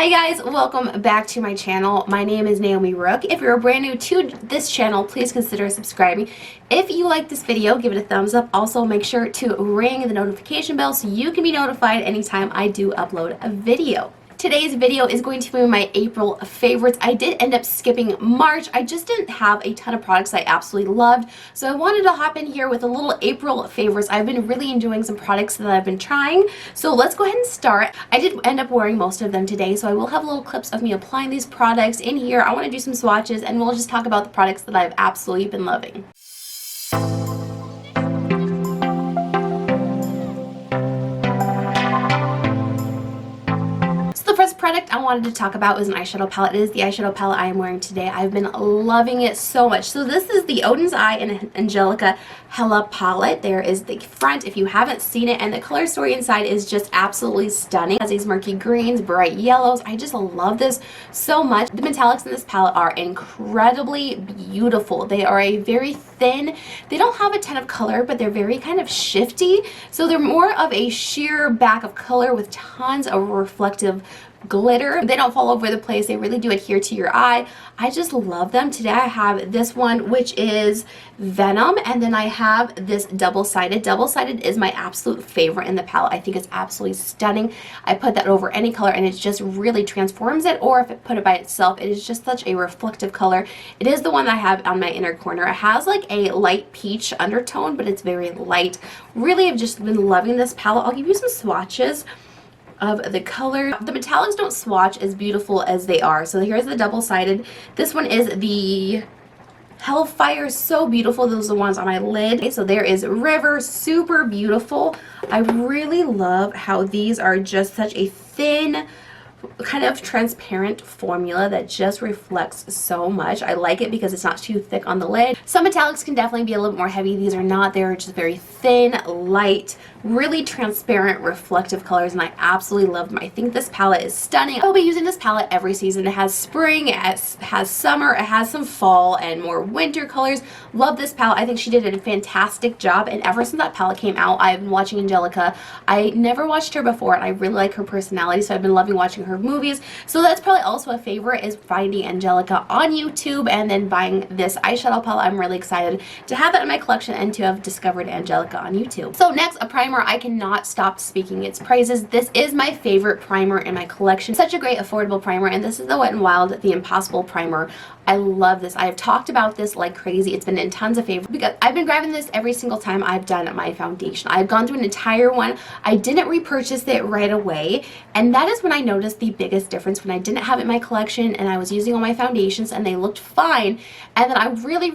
Hi guys, welcome back to my channel. My name is Naomi Rook. If you're brand new to this channel, please consider subscribing. If you like this video, give it a thumbs up. Also, make sure to ring the notification bell so you can be notified anytime I do upload a video. Today's video is going to be my April favorites. I did end up skipping March. I just didn't have a ton of products I absolutely loved. So I wanted to hop in here with a little April favorites. I've been really enjoying some products that I've been trying. So let's go ahead and start. I did end up wearing most of them today, so I will have little clips of me applying these products in here. I want to do some swatches and we'll just talk about the products that I've absolutely been loving. The first product I wanted to talk about was an eyeshadow palette. It is the eyeshadow palette I am wearing today. I've been loving it so much. So this is the Oden's Eye and Angelica Hela palette. There is the front if you haven't seen it, and the color story inside is just absolutely stunning. It has these murky greens, bright yellows. I just love this so much. The metallics in this palette are incredibly beautiful. They are a very thin, they don't have a ton of color, but they're very kind of shifty. So they're more of a sheer back of color with tons of reflective glitter. They don't fall over the place. They really do adhere to your eye. I just love them. Today I have this one, which is Venom, and then I have this double-sided. Double-sided is my absolute favorite in the palette. I think it's absolutely stunning. I put that over any color and it just really transforms it, or if I put it by itself, it is just such a reflective color. It is the one that I have on my inner corner. It has like a light peach undertone, but it's very light. Really, I've just been loving this palette. I'll give you some swatches of the color. The metallics don't swatch as beautiful as they are. So here's the double-sided. This one is the Hellfire, so beautiful. Those are the ones on my lid. Okay, so there is River, super beautiful. I really love how these are just such a thin, kind of transparent formula that just reflects so much. I like it because it's not too thick on the lid. Some metallics can definitely be a little bit more heavy. These are not. They're just very thin, light, really transparent, reflective colors, and I absolutely love them. I think this palette is stunning. I will be using this palette every season. It has spring, it has summer, it has some fall and more winter colors. Love this palette. I think she did a fantastic job, and ever since that palette came out, I've been watching Angelica. I never watched her before, and I really like her personality, so I've been loving watching her movies. So that's probably also a favorite, is finding Angelica on YouTube and then buying this eyeshadow palette. I'm really excited to have that in my collection and to have discovered Angelica on YouTube. So next, a primer. I cannot stop speaking its praises. This is my favorite primer in my collection. Such a great affordable primer, and this is the Wet n Wild, the Impossible primer. I love this. I have talked about this like crazy. It's been in tons of favorites because I've been grabbing this every single time I've done my foundation. I've gone through an entire one. I didn't repurchase it right away, and that is when I noticed the biggest difference, when I didn't have it in my collection and I was using all my foundations and they looked fine, and then I really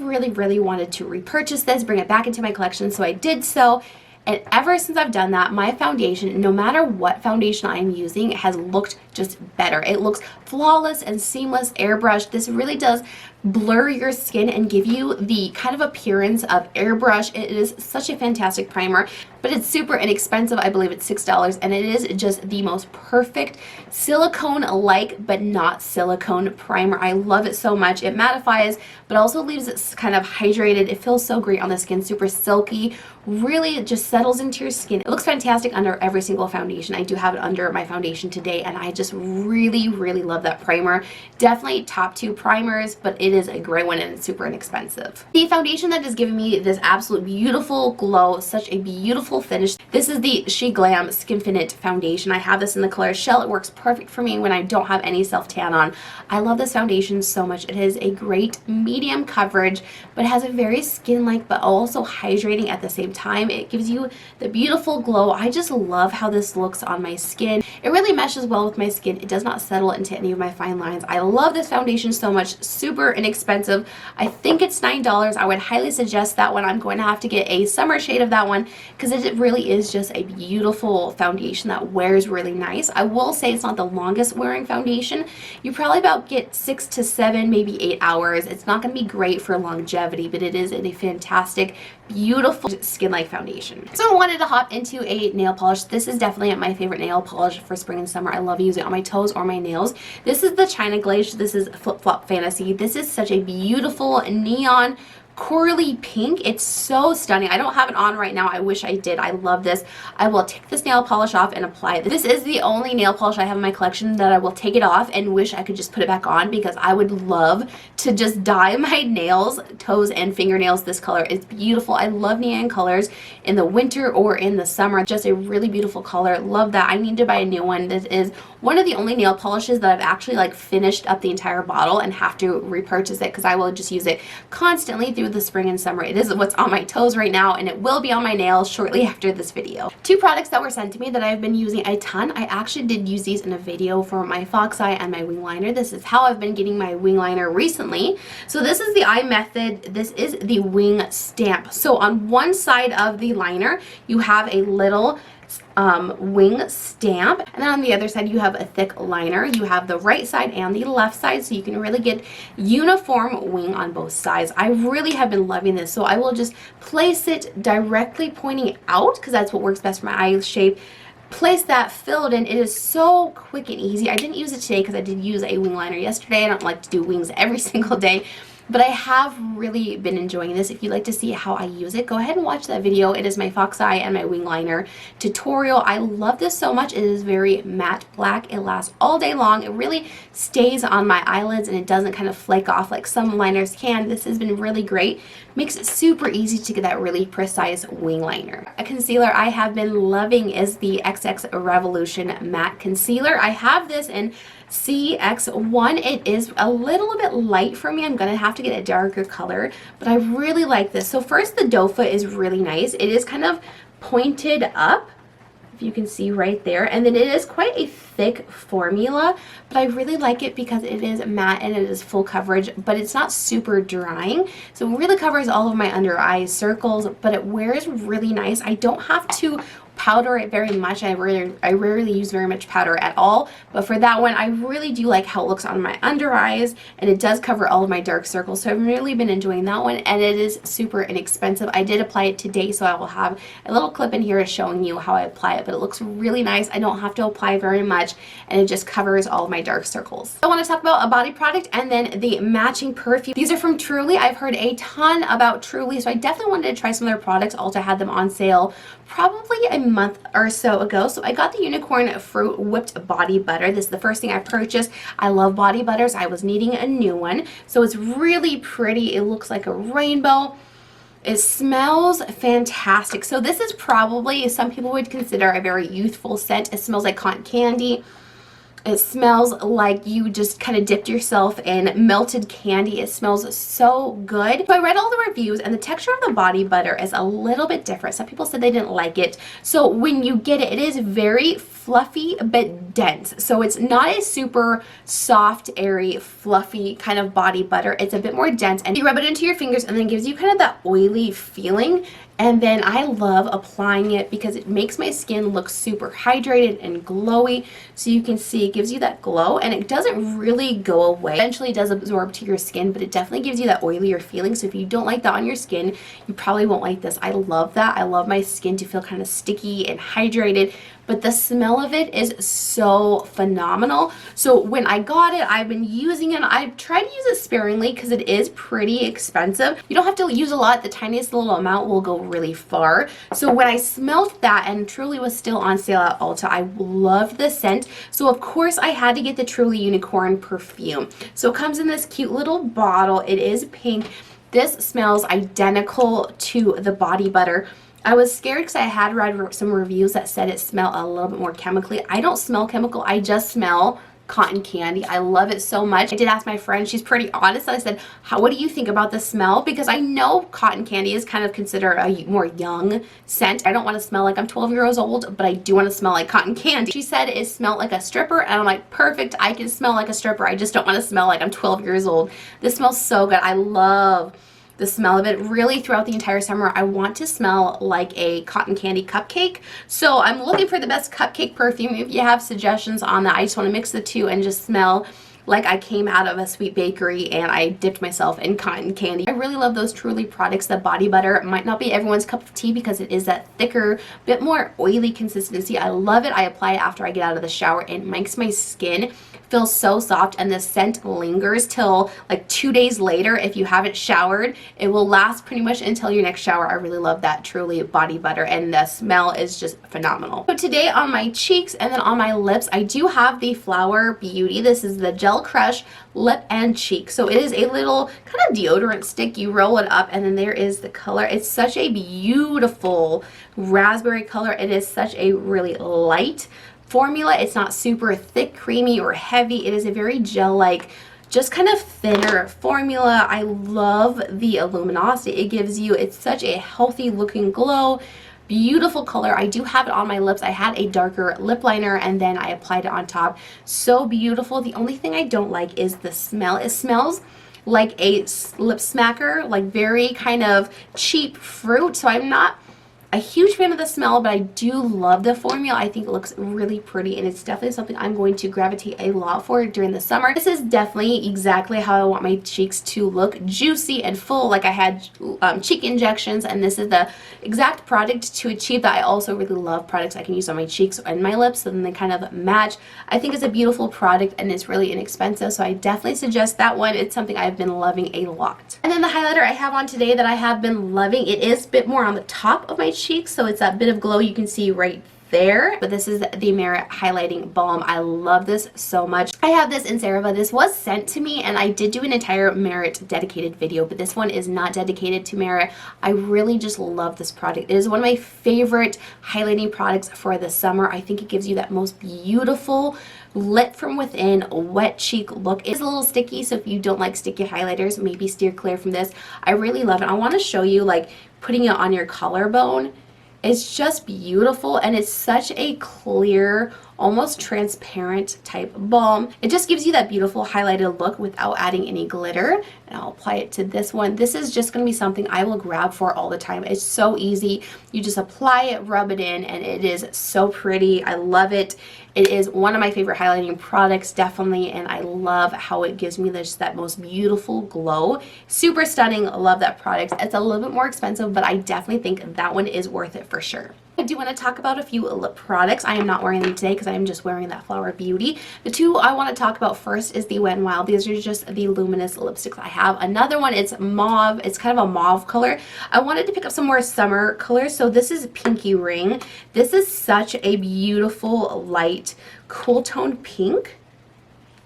wanted to repurchase this, bring it back into my collection, so I did so. And ever since I've done that, my foundation, no matter what foundation I'm using, has looked just better. It looks flawless and seamless, airbrushed. This really does blur your skin and give you the kind of appearance of airbrush. It is such a fantastic primer, but it's super inexpensive. I believe it's $6, and it is just the most perfect silicone-like but not silicone primer. I love it so much. It mattifies but also leaves it kind of hydrated. It feels so great on the skin, super silky. Really, it just settles into your skin. It looks fantastic under every single foundation. I do have it under my foundation today, and I just really love that primer. Definitely top 2 primers, but it is a great one and it's super inexpensive. The foundation that is giving me this absolute beautiful glow, such a beautiful finish. This is the SheGlam Skinfinite foundation. I have this in the color Shell. It works perfect for me when I don't have any self-tan on. I love this foundation so much. It has a great medium coverage, but it has a very skin-like but also hydrating at the same time. It gives you the beautiful glow. I just love how this looks on my skin. It really meshes well with my skin. It does not settle into any of my fine lines. I love this foundation so much. Super inexpensive. I think it's $9. I would highly suggest that one. I'm going to have to get a summer shade of that one because it really is just a beautiful foundation that wears really nice. I will say it's not the longest wearing foundation. You probably about get 6 to 7, maybe 8 hours. It's not going to be great for longevity, but it is a fantastic, beautiful skin-like foundation. So I wanted to hop into a nail polish. This is definitely my favorite nail polish for spring and summer. I love using it on my toes or my nails. This is the China Glaze. This is Flip Flop Fantasy. This is such a beautiful neon corally pink. It's so stunning. I don't have it on right now. I wish I did. I love this. I will take this nail polish off and apply it. This is the only nail polish I have in my collection that I will take it off and wish I could just put it back on, because I would love to just dye my nails, toes, and fingernails this color. It's beautiful. I love neon colors in the winter or in the summer. Just a really beautiful color. Love that. I need to buy a new one. This is one of the only nail polishes that I've actually like finished up the entire bottle and have to repurchase it, because I will just use it constantly through the spring and summer. It is what's on my toes right now, and it will be on my nails shortly after this video. Two products that were sent to me that I've been using a ton. I actually did use these in a video for my fox eye and my wing liner. This is how I've been getting my wing liner recently. So this is the eye method. This is the wing stamp. So on one side of the liner you have a little wing stamp, and then on the other side you have a thick liner. You have the right side and the left side, so you can really get uniform wing on both sides. I really have been loving this, so I will just place it directly pointing out, because that's what works best for my eye shape. Place that filled in. It is so quick and easy. I didn't use it today because I did use a wing liner yesterday. I don't like to do wings every single day, but I have really been enjoying this. If you'd like to see how I use it, go ahead and watch that video. It is my fox eye and my wing liner tutorial. I love this so much. It is very matte black. It lasts all day long. It really stays on my eyelids and it doesn't kind of flake off like some liners can. This has been really great. Makes it super easy to get that really precise wing liner. A concealer I have been loving is the XX Revolution Matte Concealer. I have this in CX1. It is a little bit light for me. I'm gonna have to get a darker color, but I really like this. So first, the doe foot is really nice. It is kind of pointed up, if you can see right there, and then it is quite a thick formula, but I really like it because it is matte and it is full coverage, but it's not super drying, so it really covers all of my under eye circles, but it wears really nice. I don't have to powder it very much. I rarely use very much powder at all, but for that one I really do like how it looks on my under eyes, and it does cover all of my dark circles, so I've really been enjoying that one, and it is super inexpensive. I did apply it today, so I will have a little clip in here showing you how I apply it, but it looks really nice. I don't have to apply very much, and it just covers all of my dark circles. I want to talk about a body product and then the matching perfume. These are from Truly. I've heard a ton about Truly, so I definitely wanted to try some of their products. Ulta had them on sale probably a month or so ago, so I got the Unicorn Fruit Whipped Body Butter. This is the first thing I purchased. I love body butters. I was needing a new one, so it's really pretty. It looks like a rainbow. It smells fantastic. So this is probably, some people would consider, a very youthful scent. It smells like cotton candy. It smells like you just kind of dipped yourself in melted candy. It smells so good. So I read all the reviews, and the texture of the body butter is a little bit different. Some people said they didn't like it. So when you get it, it is very fluffy but dense. So it's not a super soft, airy, fluffy kind of body butter. It's a bit more dense, and you rub it into your fingers and then it gives you kind of that oily feeling. And then I love applying it because it makes my skin look super hydrated and glowy. So you can see it gives you that glow, and it doesn't really go away. Eventually it does absorb to your skin, but it definitely gives you that oilier feeling. So if you don't like that on your skin, you probably won't like this. I love that. I love my skin to feel kind of sticky and hydrated, but the smell of it is so phenomenal. So when I got it, I've been using it. I've tried to use it sparingly because it is pretty expensive. You don't have to use a lot. The tiniest little amount will go really far. So when I smelled that, and Truly was still on sale at Ulta, I loved the scent. So of course I had to get the Truly Unicorn perfume. So it comes in this cute little bottle. It is pink. This smells identical to the body butter. I was scared because I had read some reviews that said it smelled a little bit more chemically. I don't smell chemical. I just smell cotton candy. I love it so much. I did ask my friend. She's pretty honest. I said, what do you think about the smell? Because I know cotton candy is kind of considered a more young scent. I don't want to smell like I'm 12 years old, but I do want to smell like cotton candy. She said it smelled like a stripper, and I'm like, perfect. I can smell like a stripper. I just don't want to smell like I'm 12 years old. This smells so good. I love the smell of it. Really, throughout the entire summer, I want to smell like a cotton candy cupcake. So I'm looking for the best cupcake perfume. If you have suggestions on that, I just want to mix the two and just smell like I came out of a sweet bakery and I dipped myself in cotton candy. I really love those Truly products. The body butter might not be everyone's cup of tea because it is that thicker, bit more oily consistency. I love it. I apply it after I get out of the shower. It makes my skin feels so soft, and the scent lingers till like 2 days later. If you haven't showered, it will last pretty much until your next shower. I really love that Truly body butter, and the smell is just phenomenal. So today on my cheeks and then on my lips, I do have the Flower Beauty. This is the Gel Crush Lip and Cheek. So it is a little kind of deodorant stick. You roll it up, and then there is the color. It's such a beautiful raspberry color. It is such a really light formula. It's not super thick, creamy, or heavy. It is a very gel-like, just kind of thinner formula. I love the luminosity it gives you. It's such a healthy looking glow. Beautiful color. I do have it on my lips. I had a darker lip liner and then I applied it on top. So beautiful. The only thing I don't like is the smell. It smells like a lip smacker, like very kind of cheap fruit. So I'm not a huge fan of the smell, but I do love the formula. I think it looks really pretty, and it's definitely something I'm going to gravitate a lot for during the summer. This is definitely exactly how I want my cheeks to look, juicy and full, like I had cheek injections, and this is the exact product to achieve that. I also really love products I can use on my cheeks and my lips, so then they kind of match. I think it's a beautiful product, and it's really inexpensive, so I definitely suggest that one. It's something I've been loving a lot. And then the highlighter I have on today that I have been loving, it is a bit more on the top of my cheeks, so it's that bit of glow you can see right there. But this is the Merit Highlighting Balm. I love this so much. I have this in Ceva. This was sent to me, and I did do an entire Merit dedicated video, but this one is not dedicated to Merit. I really just love this product. It is one of my favorite highlighting products for the summer. I think it gives you that most beautiful lit from within wet cheek look. It is a little sticky, so if you don't like sticky highlighters, maybe steer clear from this. I really love it. I want to show you like putting it on your collarbone. It's just beautiful, and it's such a clear, almost transparent type balm. It just gives you that beautiful highlighted look without adding any glitter. And I'll apply it to this one. This is just going to be something I will grab for all the time. It's so easy. You just apply it, rub it in, and it is so pretty. I love it. It is one of my favorite highlighting products, definitely, and I love how it gives me this that most beautiful glow. Super stunning. Love that product. It's a little bit more expensive, but I definitely think that one is worth it for sure. I do want to talk about a few lip products. I am not wearing them today because I am just wearing that Flower Beauty. The two I want to talk about first is the Wet n Wild. These are just the luminous lipsticks I have. Another one, it's mauve. It's kind of a mauve color. I wanted to pick up some more summer colors, so this is Pinky Ring. This is such a beautiful, light, cool tone pink.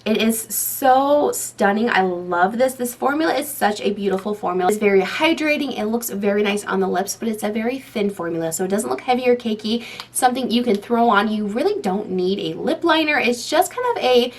It is so stunning. I love this. This formula is such a beautiful formula. It's very hydrating. It looks very nice on the lips, but it's a very thin formula, so it doesn't look heavy or cakey. It's something you can throw on. You really don't need a lip liner. It's just kind of a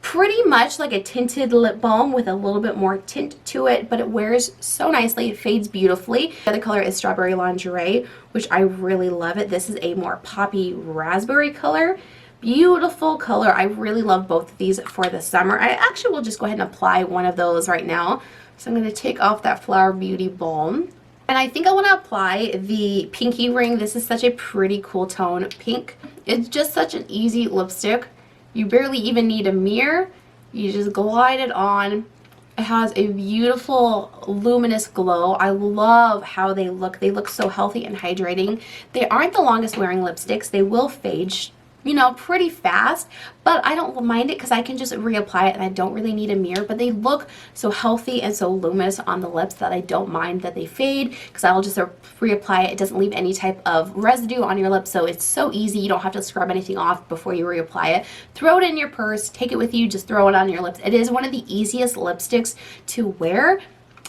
pretty much like a tinted lip balm with a little bit more tint to it, but it wears so nicely. It fades beautifully. The other color is Strawberry Lingerie, which I really love it. This is a more poppy raspberry color. Beautiful color. I really love both of these for the summer. I actually will just go ahead and apply one of those right now. So I'm going to take off that Flower Beauty Balm. And I think I want to apply the Pinky Ring. This is such a pretty cool tone pink. It's just such an easy lipstick. You barely even need a mirror. You just glide it on. It has a beautiful luminous glow. I love how they look. They look so healthy and hydrating. They aren't the longest wearing lipsticks. They will fade, you know, pretty fast, but I don't mind it because I can just reapply it and I don't really need a mirror. But they look so healthy and so luminous on the lips that I don't mind that they fade, because I'll just reapply it. It doesn't leave any type of residue on your lips, so it's so easy. You don't have to scrub anything off before you reapply it. Throw it in your purse, take it with you, just throw it on your lips. It is one of the easiest lipsticks to wear.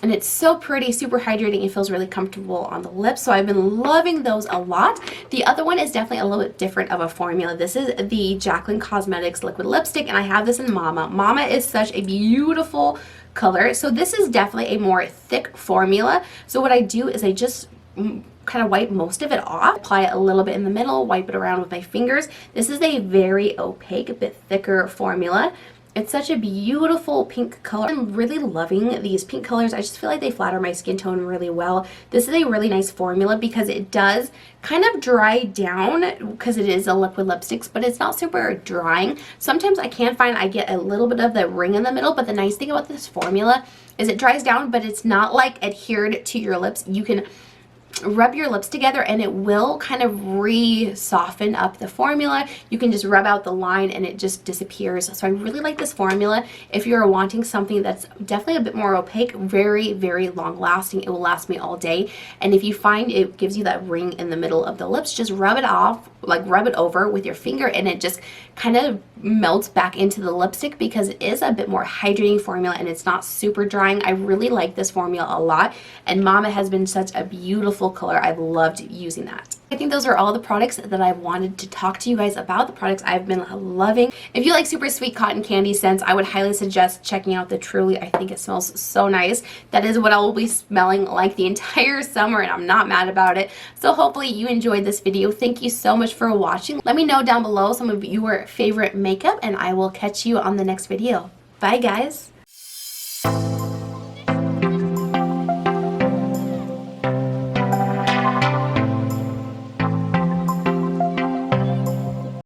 And it's so pretty, super hydrating. It feels really comfortable on the lips. So I've been loving those a lot. The other one is definitely a little bit different of a formula. This is the Jacklyn Cosmetics Liquid Lipstick, and I have this in Momma. Momma is such a beautiful color. So this is definitely a more thick formula. So what I do is I just kind of wipe most of it off, apply it a little bit in the middle, wipe it around with my fingers. This is a very opaque, a bit thicker formula. It's such a beautiful pink color. I'm really loving these pink colors. I just feel like they flatter my skin tone really well. This is a really nice formula because it does kind of dry down because it is a liquid lipstick, but it's not super drying. Sometimes I can find I get a little bit of the ring in the middle, but the nice thing about this formula is it dries down, but it's not like adhered to your lips. You can rub your lips together and it will kind of re-soften up the formula. You can just rub out the line and it just disappears. So I really like this formula. If you're wanting something that's definitely a bit more opaque, very, very long lasting, it will last me all day. And if you find it gives you that ring in the middle of the lips, just rub it off, like rub it over with your finger, and it just kind of melts back into the lipstick because it is a bit more hydrating formula and it's not super drying. I really like this formula a lot, and Momma has been such a beautiful color. I've loved using that. I think those are all the products that I wanted to talk to you guys about, the products I've been loving. If you like super sweet cotton candy scents, I would highly suggest checking out the Truly. I think it smells so nice. That is what I will be smelling like the entire summer, and I'm not mad about it. So hopefully you enjoyed this video. Thank you so much for watching. Let me know down below some of your favorite makeup, and I will catch you on the next video. Bye guys!